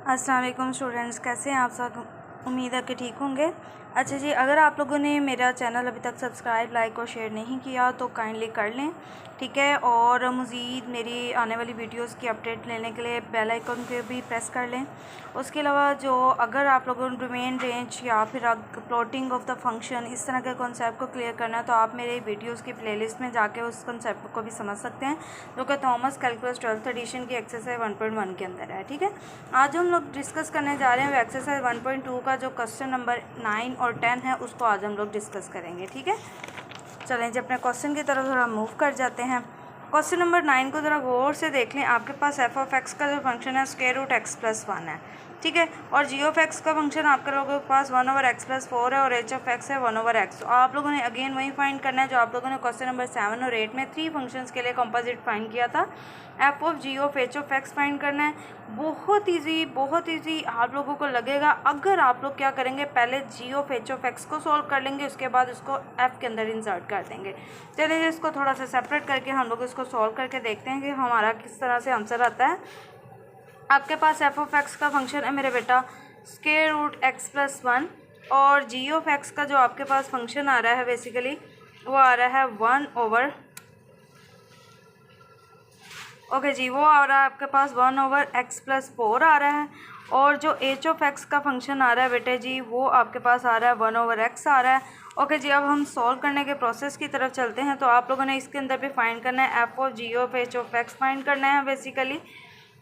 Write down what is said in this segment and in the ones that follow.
अस्सलाम वालेकुम स्टूडेंट्स, कैसे हैं आप सब। उम्मीद है कि ठीक होंगे। अच्छा जी, अगर आप लोगों ने मेरा चैनल अभी तक सब्सक्राइब, लाइक और शेयर नहीं किया तो काइंडली कर लें, ठीक है। और मज़ीद मेरी आने वाली वीडियोस की अपडेट लेने के लिए बेल आइकन के भी प्रेस कर लें। उसके अलावा जो अगर आप लोगों ने डोमेन रेंज या फिर प्लॉटिंग ऑफ द फंक्शन इस तरह के कॉन्सेप्ट को क्लियर करना है तो आप मेरे वीडियोस की प्लेलिस्ट में जाके उस कॉन्सेप्ट को भी समझ सकते हैं, जो कि थॉमस कैलकुलस 12th एडिशन की एक्सरसाइज 1.1 के अंदर है, ठीक है। आज हम लोग डिस्कस करने जा रहे हैं एक्सरसाइज 1.2 का जो क्वेश्चन नंबर 9 और 10 है, उसको आज हम लोग डिस्कस करेंगे, ठीक है। चलें जी, अपने क्वेश्चन की तरफ थोड़ा मूव कर जाते हैं। क्वेश्चन नंबर 9 को ज़रा गौर से देख लें। आपके पास एफ ऑफ एक्स का जो फंक्शन है स्क्वायर रूट एक्स प्लस 1 है, ठीक है। और जी ऑफ एक्स का फंक्शन आपके लोगों के पास 1 ओवर एक्स प्लस 4 है और एच ऑफ एक्स है 1 ओवर एक्स। तो आप लोगों ने अगेन वही फाइंड करना है जो आप लोगों ने क्वेश्चन नंबर 7 और 8 में 3 फंक्शंस के लिए कंपोजिट फाइंड किया था। F of G of H of X find करना है। बहुत ईजी आप लोगों को लगेगा अगर आप लोग क्या करेंगे, पहले जी ऑफ एच ऑफ एक्स को सॉल्व कर लेंगे, उसके बाद उसको एफ के अंदर इंसर्ट कर देंगे। चलिए इसको थोड़ा सा सेपरेट करके हम लोग इसको सॉल्व करके देखते हैं कि हमारा किस तरह से आंसर आता है। आपके पास एफ ऑफ एक्स का फंक्शन है मेरे बेटा स्क्वायर रूट एक्स प्लस 1 और जी ऑफ एक्स का जो आपके पास फंक्शन आ रहा है बेसिकली वो आ रहा है 1 ओवर, ओके जी, वो आ रहा है आपके पास 1 ओवर एक्स प्लस 4 आ रहा है। और जो एच ऑफ एक्स का फंक्शन आ रहा है बेटे जी वो आपके पास आ रहा है 1 ओवर एक्स आ रहा है। ओके जी, अब हम सॉल्व करने के प्रोसेस की तरफ चलते हैं। तो आप लोगों ने इसके अंदर भी फाइंड करना है F of G of H of X find करना है बेसिकली।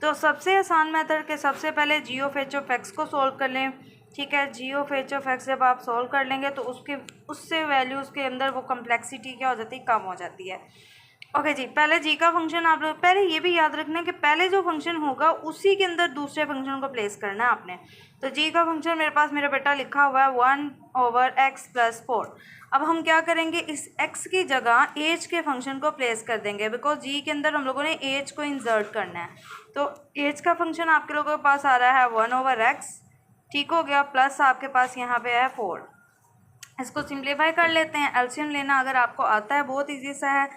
तो सबसे आसान मेथड के सबसे पहले जी ऑफ एच ऑफ एक्स को सॉल्व कर लें, ठीक है। जी ऑफ एच ऑफ एक्स जब आप सॉल्व कर लेंगे तो उससे वैल्यूज़ के अंदर वो कम्प्लेक्सिटी क्या हो जाती है, कम हो जाती है। ओके जी, पहले जी का फंक्शन आप लोग पहले ये भी याद रखना कि पहले जो फंक्शन होगा उसी के अंदर दूसरे फंक्शन को प्लेस करना है आपने। तो जी का फंक्शन मेरे पास मेरा बेटा लिखा हुआ है 1 ओवर एक्स प्लस 4। अब हम क्या करेंगे, इस x की जगह एज के फंक्शन को प्लेस कर देंगे, बिकॉज जी के अंदर हम लोगों ने एज को इंसर्ट करना है। तो एज का फंक्शन आपके लोगों के पास आ रहा है 1 ओवर एक्स, ठीक हो गया, प्लस आपके पास यहाँ पे है 4। इसको सिंप्लीफाई कर लेते हैं। एलसीएम लेना अगर आपको आता है बहुत ईजी सा है।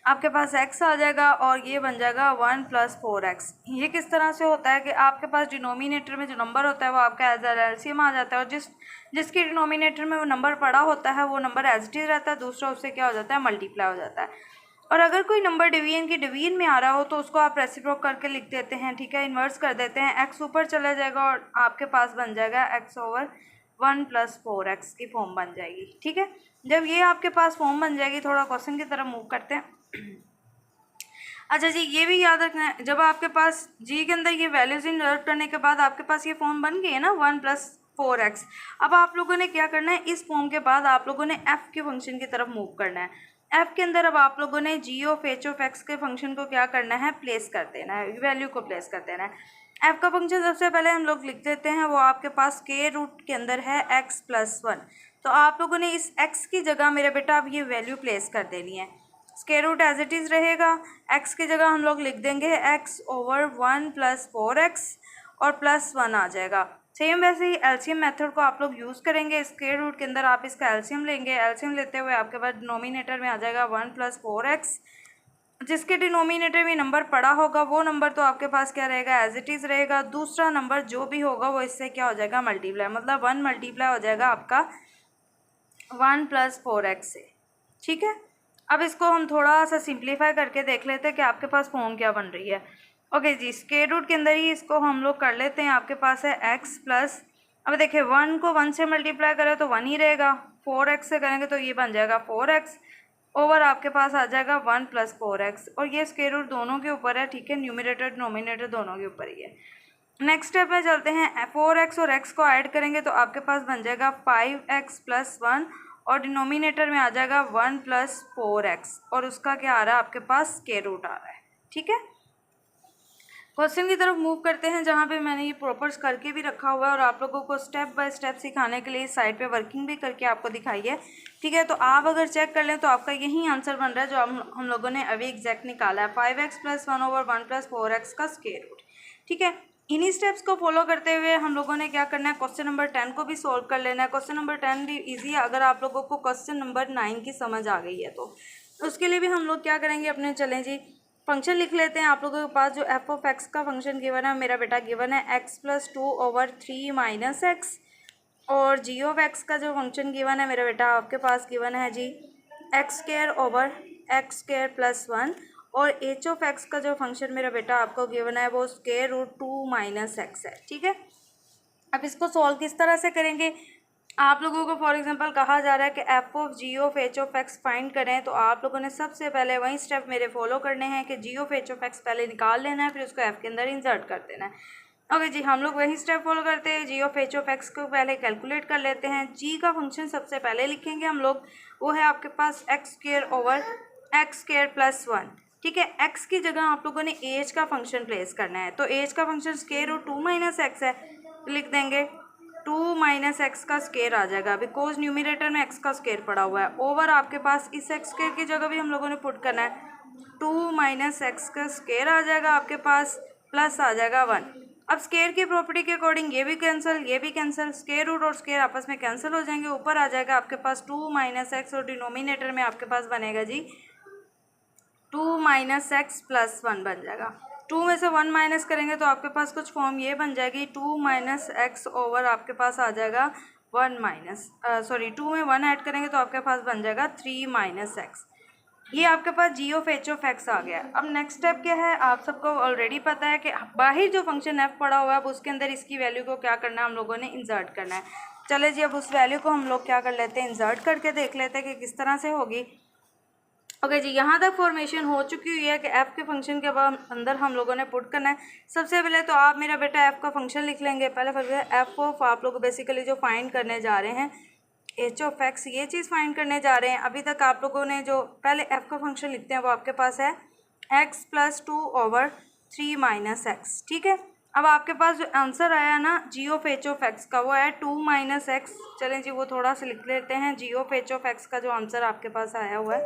आपके पास x आ जाएगा और ये बन जाएगा 1 प्लस 4x। ये किस तरह से होता है कि आपके पास डिनोमिनेटर में जो नंबर होता है वो आपका एज एलसीएम आ जाता है, और जिसके डिनोमिनेटर में वो नंबर पड़ा होता है वो नंबर एज इट इज रहता है, दूसरा उससे क्या हो जाता है, मल्टीप्लाई हो जाता है। और अगर कोई नंबर डिवीजन में आ रहा हो तो उसको आप रेसिप्रोक करके लिख देते हैं, ठीक है, इन्वर्स कर देते हैं। x ऊपर चला जाएगा और आपके पास बन जाएगा x ओवर 1 प्लस 4x की फॉर्म बन जाएगी, ठीक है। जब ये आपके पास फॉर्म बन जाएगी, थोड़ा क्वेश्चन की तरफ मूव करते हैं। अच्छा जी, ये भी याद रखना है जब आपके पास जी के अंदर ये वैल्यूज इंसर्ट करने के बाद आपके पास ये फॉर्म बन गई है ना 1 प्लस 4x। अब आप लोगों ने क्या करना है, इस फॉर्म के बाद आप लोगों ने एफ के फंक्शन की तरफ मूव करना है। एफ के अंदर अब आप लोगों ने जी ऑफ एच ऑफ एक्स के फंक्शन को क्या करना है, प्लेस कर देना है, वैल्यू को प्लेस कर देना है। एफ का फंक्शन सबसे पहले हम लोग लिख देते हैं, वो आपके पास के रूट के अंदर है एक्स प्लस 1। तो आप लोगों ने इस एक्स की जगह मेरे बेटा अब ये वैल्यू प्लेस कर देनी है। Square root as it is रहेगा, x की जगह हम लोग लिख देंगे x ओवर 1 प्लस 4x और प्लस 1 आ जाएगा। सेम वैसे ही एलसीएम मेथड को आप लोग यूज़ करेंगे। स्क्वायर रूट के अंदर आप इसका एलसीएम लेंगे, एलसीएम लेते हुए आपके पास डिनोमिनेटर में आ जाएगा 1 प्लस 4x। जिसके डिनोमिनेटर में नंबर पड़ा होगा वो नंबर तो आपके पास क्या रहेगा, एज इट इज़ रहेगा। दूसरा नंबर जो भी होगा वो इससे क्या हो जाएगा, मल्टीप्लाई, मतलब 1 मल्टीप्लाई हो जाएगा आपका 1 प्लस 4x से, ठीक है। अब इसको हम थोड़ा सा सिंप्लीफाई करके देख लेते हैं कि आपके पास फॉर्म क्या बन रही है। ओके जी, स्क्वायर रूट के अंदर ही इसको हम लोग कर लेते हैं। आपके पास है x प्लस, अब देखिए 1 को 1 से मल्टीप्लाई करें तो 1 ही रहेगा, 4x से करेंगे तो ये बन जाएगा 4x ओवर आपके पास आ जाएगा 1 प्लस 4x। और ये स्क्वायर रूट दोनों के ऊपर है, ठीक है, न्यूमरेटर डिनोमिनेटर दोनों के ऊपर ही है। नेक्स्ट स्टेप में चलते हैं। 4x और x को ऐड करेंगे तो आपके पास बन जाएगा 5x प्लस 1 और डिनोमिनेटर में आ जाएगा 1 प्लस 4x और उसका क्या आ रहा है, आपके पास स्क्वायर रूट आ रहा है, ठीक है। क्वेश्चन की तरफ मूव करते हैं जहाँ पे मैंने ये प्रॉपर्स करके भी रखा हुआ है और आप लोगों को स्टेप बाय स्टेप सिखाने के लिए इस साइड पे वर्किंग भी करके आपको दिखाई है, ठीक है। तो आप अगर चेक कर लें तो आपका यही आंसर बन रहा है जो हम लोगों ने अभी एग्जैक्ट निकाला है, 5x plus 1 over 1 plus 4x का स्क्वायर रूट, ठीक है। इन्हीं स्टेप्स को फॉलो करते हुए हम लोगों ने क्या करना है, क्वेश्चन नंबर 10 को भी सॉल्व कर लेना है। क्वेश्चन नंबर 10 भी इजी है अगर आप लोगों को क्वेश्चन नंबर 9 की समझ आ गई है तो उसके लिए भी हम लोग क्या करेंगे, अपने चलें जी फंक्शन लिख लेते हैं। आप लोगों के पास जो एफ ऑफ एक्स का फंक्शन गिवन है मेरा बेटा गिवन है एक्स प्लस 2/3 माइनस एक्स, और जी ऑफ एक्स का जो फंक्शन गिवन है मेरा बेटा आपके पास गिवन है जी x² प्लस 1, और एच ऑफ एक्स का जो फंक्शन मेरा बेटा आपको गिवन है वो √2 माइनस एक्स है। ठीक है, अब इसको सॉल्व किस तरह से करेंगे। आप लोगों को फॉर एग्जांपल कहा जा रहा है कि F of G of H of X find करें, तो आप लोगों ने सबसे पहले वही स्टेप मेरे फॉलो करने हैं कि जी ऑफ एच ऑफ एक्स पहले निकाल लेना है, फिर उसको एफ के अंदर इंसर्ट कर देना है। ओके जी, हम लोग वही स्टेप फॉलो करते हैं। जी ऑफ एच ऑफ एक्स को पहले कैलकुलेट कर लेते हैं। जी का फंक्शन सबसे पहले लिखेंगे हम लोग, वो है आपके पास x² प्लस 1। ठीक है, x की जगह आप लोगों ने एज का फंक्शन प्लेस करना है, तो एज का फंक्शन √2 माइनस एक्स है, लिख देंगे 2 माइनस एक्स का स्केयर आ जाएगा, बिकॉज न्यूमिनेटर में एक्स का स्केयर पड़ा हुआ है। ओवर आपके पास इस एक्स स्केयर की जगह भी हम लोगों ने पुट करना है, 2 माइनस एक्स का स्केयर आ जाएगा आपके पास, प्लस आ जाएगा 1। अब स्केयर की प्रॉपर्टी के अकॉर्डिंग ये भी कैंसिल, ये भी कैंसिल, स्केयर रूट और स्केयर आपस में कैंसिल हो जाएंगे। ऊपर आ जाएगा आपके पास 2 माइनस एक्स, और डिनोमिनेटर में आपके पास बनेगा जी 2 माइनस एक्स प्लस 1 बन जाएगा। 2 में से 1 माइनस करेंगे तो आपके पास कुछ फॉर्म ये बन जाएगी, 2 माइनस एक्स ओवर आपके पास आ जाएगा 1 माइनस 2 में 1 ऐड करेंगे तो आपके पास बन जाएगा 3 माइनस एक्स। ये आपके पास जी ऑफ एच ऑफ एक्स आ गया। अब नेक्स्ट स्टेप क्या है, आप सबको ऑलरेडी पता है कि बाहर जो फंक्शन एफ पड़ा हुआ है अब उसके अंदर इसकी वैल्यू को क्या करना है, हम लोगों ने इंसर्ट करना है। चले जी, अब उस वैल्यू को हम लोग क्या कर लेते हैं, इंसर्ट करके देख लेते हैं कि किस तरह से होगी। ओके जी, यहाँ तक फॉर्मेशन हो चुकी हुई है कि एफ के फंक्शन के बाद अंदर हम लोगों ने पुट करना है। सबसे पहले तो आप मेरा बेटा एफ का फंक्शन लिख लेंगे। पहले फिर एफ ऑफ आप लोग बेसिकली जो फाइंड करने जा रहे हैं एच ऑफ एक्स, ये चीज़ फाइंड करने जा रहे हैं। अभी तक आप लोगों ने जो पहले एफ का फंक्शन लिखते हैं वो आपके पास है x प्लस 2/3 माइनस एक्स। ठीक है, अब आपके पास जो आंसर आया ना जी ऑफ एच ऑफ एक्स का वो है 2 माइनस एक्स। चलें जी, वो थोड़ा सा लिख लेते हैं। जी ऑफ एच ऑफ एक्स का जो आंसर आपके पास आया हुआ है